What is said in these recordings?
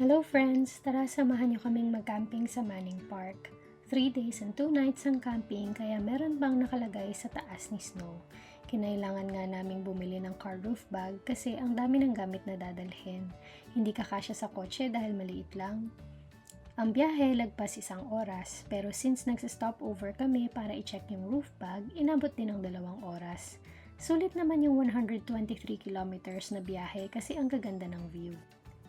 Hello friends! Tara samahan niyo kaming mag-camping sa Manning Park. 3 days and 2 nights ang camping kaya meron bang nakalagay sa taas ni Snow. Kinailangan nga naming bumili ng car roof bag kasi ang dami ng gamit na dadalhin. Hindi kakasya sa kotse dahil maliit lang. Ang biyahe lagpas 1 oras pero since nagsa-stop over kami para i-check yung roof bag, inabot din ng 2 oras. Sulit naman yung 123 kilometers na biyahe kasi ang gaganda ng view.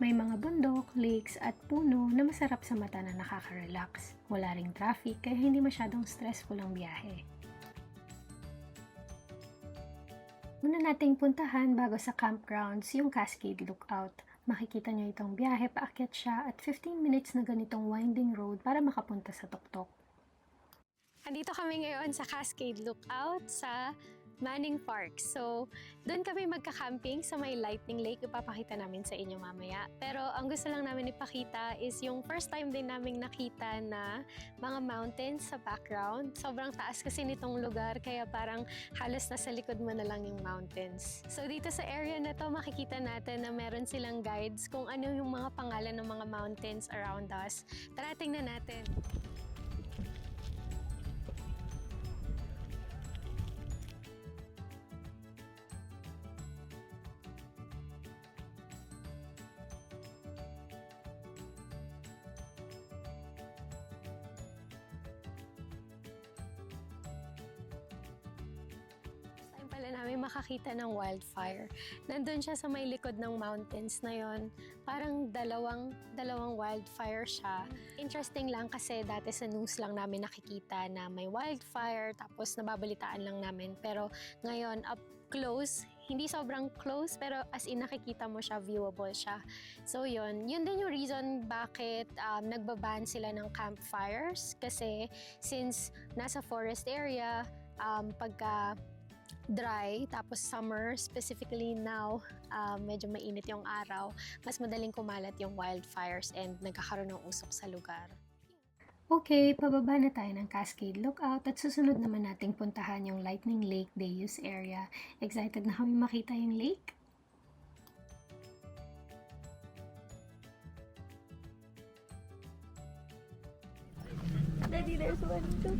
May mga bundok, lakes at puno na masarap sa mata na nakaka-relax. Wala ring traffic kaya hindi masyadong stressful ang biyahe. Una nating puntahan bago sa campgrounds yung Cascade Lookout. Makikita nyo itong biyahe, paakyat siya at 15 minutes na ganitong winding road para makapunta sa tuktok. Andito kami ngayon sa Cascade Lookout sa Manning Park. So, doon kami magka-camping sa may Lightning Lake. Ipapakita namin sa inyo mamaya. Pero ang gusto lang namin ipakita is yung first time din namin nakita na mga mountains sa background. Sobrang taas kasi nitong lugar kaya parang halos nasa likod mo na lang yung mountains. So, dito sa area na to makikita natin na meron silang guides kung ano yung mga pangalan ng mga mountains around us. Tara, tingnan natin. Pala namin makakita ng wildfire. Nandun siya sa may likod ng mountains na yon. Parang dalawang wildfire siya. Interesting lang kasi dati sa news lang namin nakikita na may wildfire tapos nababalitaan lang namin. Pero ngayon up close, hindi sobrang close pero as in nakikita mo siya, viewable siya. So yun din yung reason bakit nagbaban sila ng campfires kasi since nasa forest area, pagka dry, tapos summer, specifically now, medyo mainit yung araw, mas madaling kumalat yung wildfires and nagkakaroon ng usok sa lugar. Okay, pababa na tayo ng Cascade Lookout at susunod naman nating puntahan yung Lightning Lake Deus area. Excited na kami makita yung lake? Daddy, there's one too.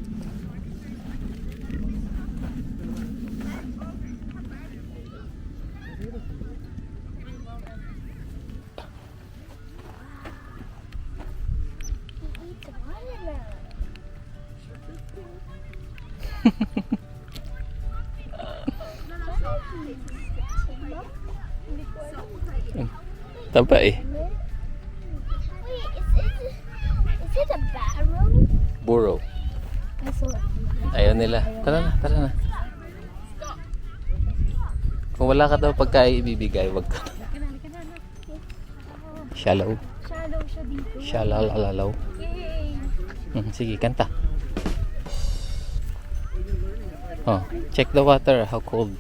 Taba eh. Wait, is it a barrel? Burrow. Ayaw nila. Tara na. Kung wala ka daw pagkain ibibigay, wag ka. Shallow. Shallow siya dito. Shalalaw. Yay! Sige, kanta. Oh, check the water. How cold?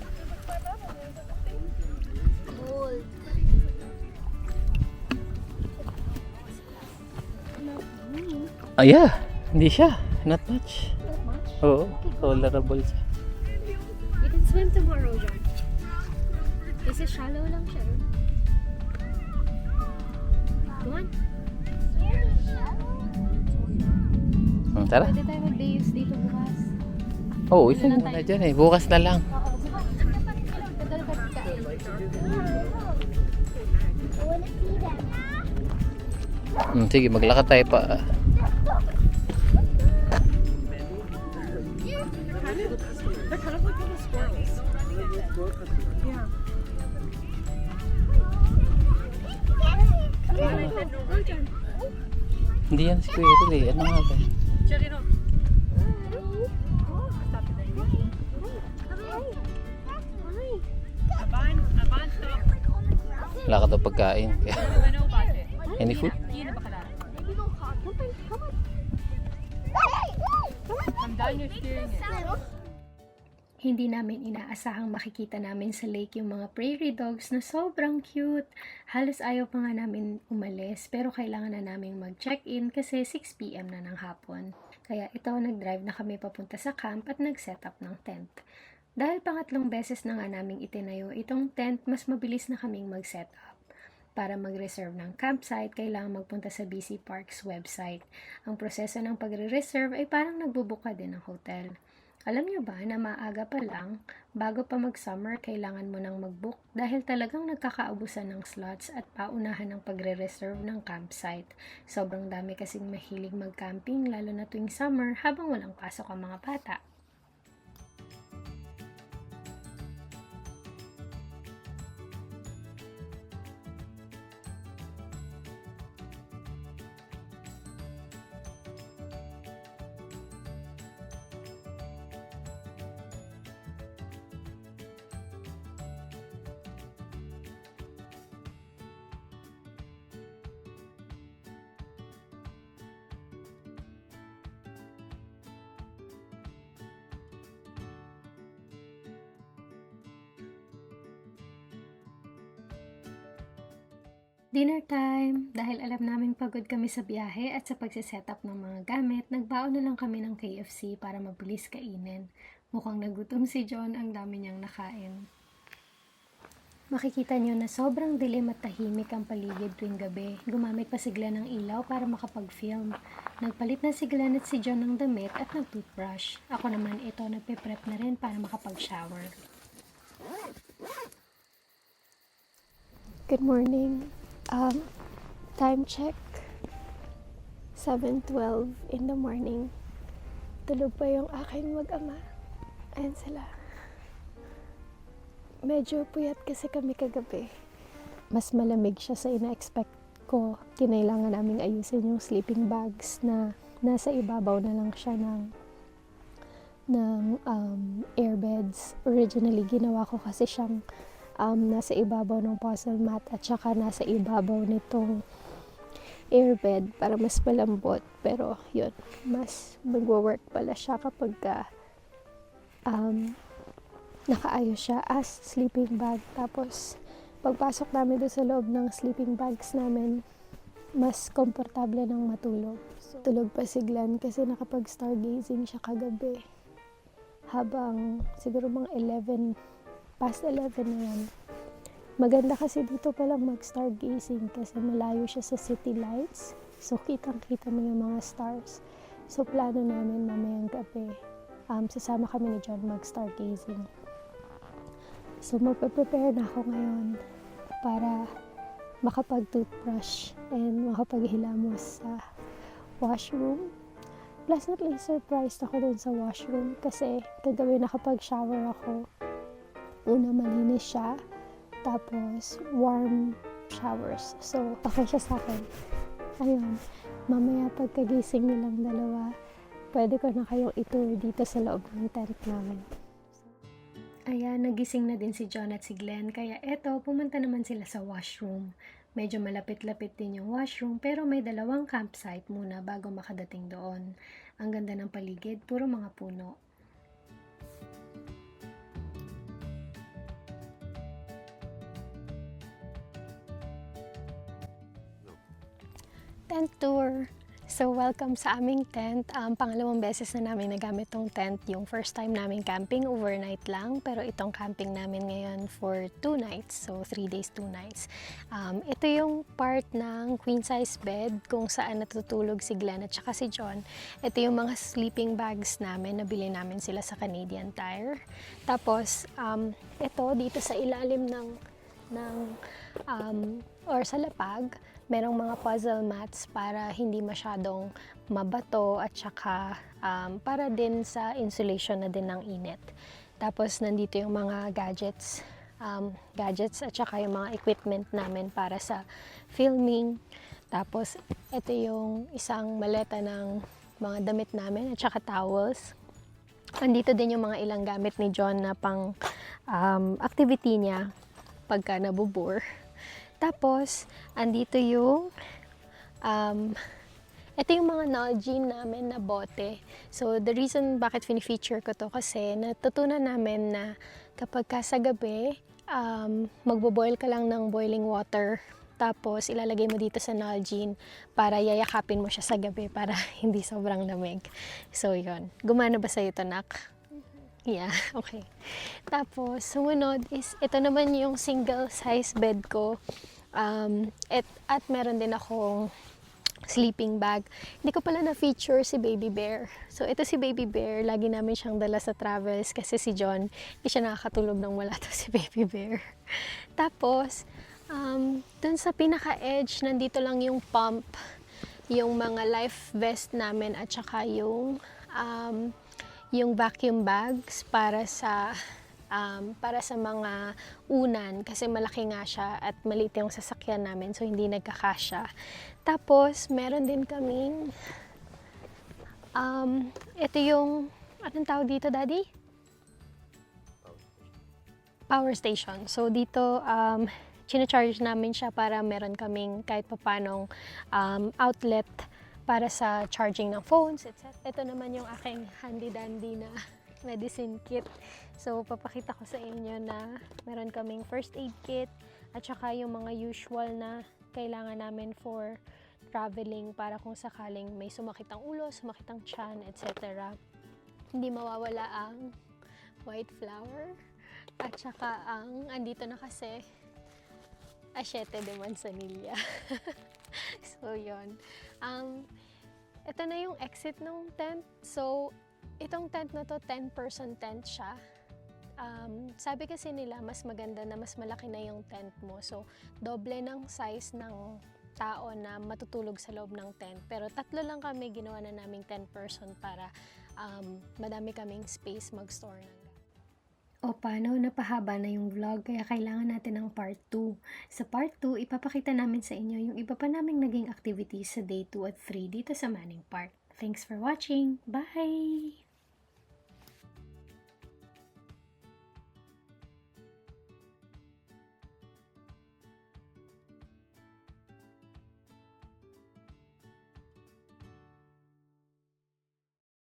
Gold. Yeah. Hindi siya. Not much. Not much. Oo. Tolerable siya. You can swim tomorrow, John. Kasi shallow lang siya. Come on. Tara. Pwede tayo mag-days dito bukas. Oo, ito muna dyan eh. Bukas na lang. Sige, maglakad tayo pa. Hindi yan squirrel eh. Ano nga ba? Wala ka daw pagkain. Any food? Hindi namin inaasahang makikita namin sa lake yung mga prairie dogs na sobrang cute. Halos ayaw pa nga namin umalis pero kailangan na naming mag-check-in kasi 6 PM na ng hapon. Kaya ito, nag-drive na kami papunta sa camp at nag-set up ng tent. Dahil pangatlong beses na nga naming itinayo itong tent, mas mabilis na kaming mag-set up. Para mag-reserve ng campsite, kailangan magpunta sa BC Parks website. Ang proseso ng pagre-reserve ay parang nagbubook ka din ng hotel. Alam niyo ba na maaga pa lang, bago pa mag-summer, kailangan mo nang mag-book dahil talagang nagkakaubusan ng slots at paunahan ng pagre-reserve ng campsite. Sobrang dami kasing mahilig mag-camping lalo na tuwing summer habang walang pasok ang mga bata. Dinner time! Dahil alam naming pagod kami sa biyahe at sa pagsiset-up ng mga gamit, nagbaon na lang kami ng KFC para mabilis kainin. Mukhang nagutom si John, ang dami niyang nakain. Makikita niyo na sobrang dilim at tahimik ang paligid tuwing gabi. Gumamit pa si Glenn ng ilaw para makapag-film. Nagpalit na si Glenn at si John ng damit at nag-toothbrush. Ako naman ito, nagpe-prep na rin para makapag-shower. Good morning. Time check, 7:12 in the morning. Tulog pa yung aking mag-ama. Ayan sila. Medyo puyat kasi kami kagabi. Mas malamig siya sa ina-expect ko. Kinailangan naming ayusin yung sleeping bags na nasa ibabaw na lang siya ng airbeds. Originally, ginawa ko kasi siyang nasa ibabaw ng puzzle mat at saka nasa ibabaw nitong airbed para mas malambot. Pero yun, mas magwo-work pala siya kapag nakaayos siya as sleeping bag. Tapos pagpasok namin doon sa loob ng sleeping bags namin, mas komportable nang matulog. So, tulog pa si Glenn kasi nakapag-stargazing siya kagabi. Habang siguro mga 11 na yan. Maganda kasi dito palang mag-stargazing kasi malayo siya sa city lights. So, kitang-kita mo yung mga stars. So, plano namin mamayang gabi. Sasama kami ni John mag-stargazing. So, magpe-prepare na ako ngayon para makapag-toothbrush and makapaghilamos sa washroom. Pleasantly surprised ako dun sa washroom kasi kagabi nakapag-shower ako. Una, malinis siya. Tapos, warm showers. So, okay siya sa akin. Ayun. Mamaya pagkagising nilang dalawa, pwede ko na kayong itour dito sa loob ng tent namin. Ayan, nagising na din si John at si Glenn. Kaya eto, pumunta naman sila sa washroom. Medyo malapit-lapit din yung washroom, pero may dalawang campsite muna bago makadating doon. Ang ganda ng paligid, puro mga puno. Tent tour. So, welcome sa aming tent. Pangalawang beses na namin nagamit tong tent. Yung first time namin camping, overnight lang. Pero itong camping namin ngayon for 2 nights. So, 3 days, 2 nights. Ito yung part ng queen size bed kung saan natutulog si Glenn at saka si John. Ito yung mga sleeping bags namin. Nabili namin sila sa Canadian Tire. Tapos, ito dito sa ilalim or sa lapag, merong mga puzzle mats para hindi masyadong mabato at saka para din sa insulation na din ng init. Tapos nandito yung mga gadgets at saka yung mga equipment namin para sa filming. Tapos ito yung isang maleta ng mga damit namin at saka towels. Andito din yung mga ilang gamit ni John na pang activity niya pagka nabubore. Tapos, andito yung ito yung mga Nalgene namin na bote. So, the reason bakit fini-feature ko to kasi natutunan namin na kapag ka sa gabi, magbo-boil ka lang ng boiling water. Tapos, ilalagay mo dito sa Nalgene para yayakapin mo siya sa gabi para hindi sobrang lamig. So, yun. Gumana ba sa'yo ito, Nak? Yeah, okay. Tapos, sumunod is, ito naman yung single size bed ko. At meron din akong sleeping bag. Hindi ko pala na-feature si Baby Bear. So, ito si Baby Bear. Lagi namin siyang dala sa travels kasi si John, hindi siya nakakatulog nang wala to si Baby Bear. Tapos, dun sa pinaka-edge, nandito lang yung pump, yung mga life vest namin at saka yung vacuum bags para sa mga unan kasi malaki nga siya at maliit yung sasakyan namin so hindi nagkakasya. Tapos meron din kaming ito yung anong tawag dito, Daddy? Power station. So dito chine-charge namin siya para meron kaming kahit papanong outlet para sa charging ng phones, etc. Ito naman yung aking handy-dandy na medicine kit. So, papakita ko sa inyo na meron kaming first aid kit at saka yung mga usual na kailangan namin for traveling para kung sakaling may sumakit ang ulo, sumakit ang tiyan, etc. Hindi mawawala ang white flour at saka andito na kasi Achete de Manzanilla. So, yun. Ito na yung exit ng tent. So, itong tent na to, 10-person tent siya. Sabi kasi nila, mas maganda na mas malaki na yung tent mo. So, doble ng size ng tao na matutulog sa loob ng tent. Pero 3 lang kami, ginawa na naming 10-person para madami kaming space mag-store ng. O paano, napahaba na yung vlog kaya kailangan natin ng part 2. Sa part 2, ipapakita namin sa inyo yung iba pa naming naging activities sa day 2 at 3 dito sa Manning Park. Thanks for watching! Bye!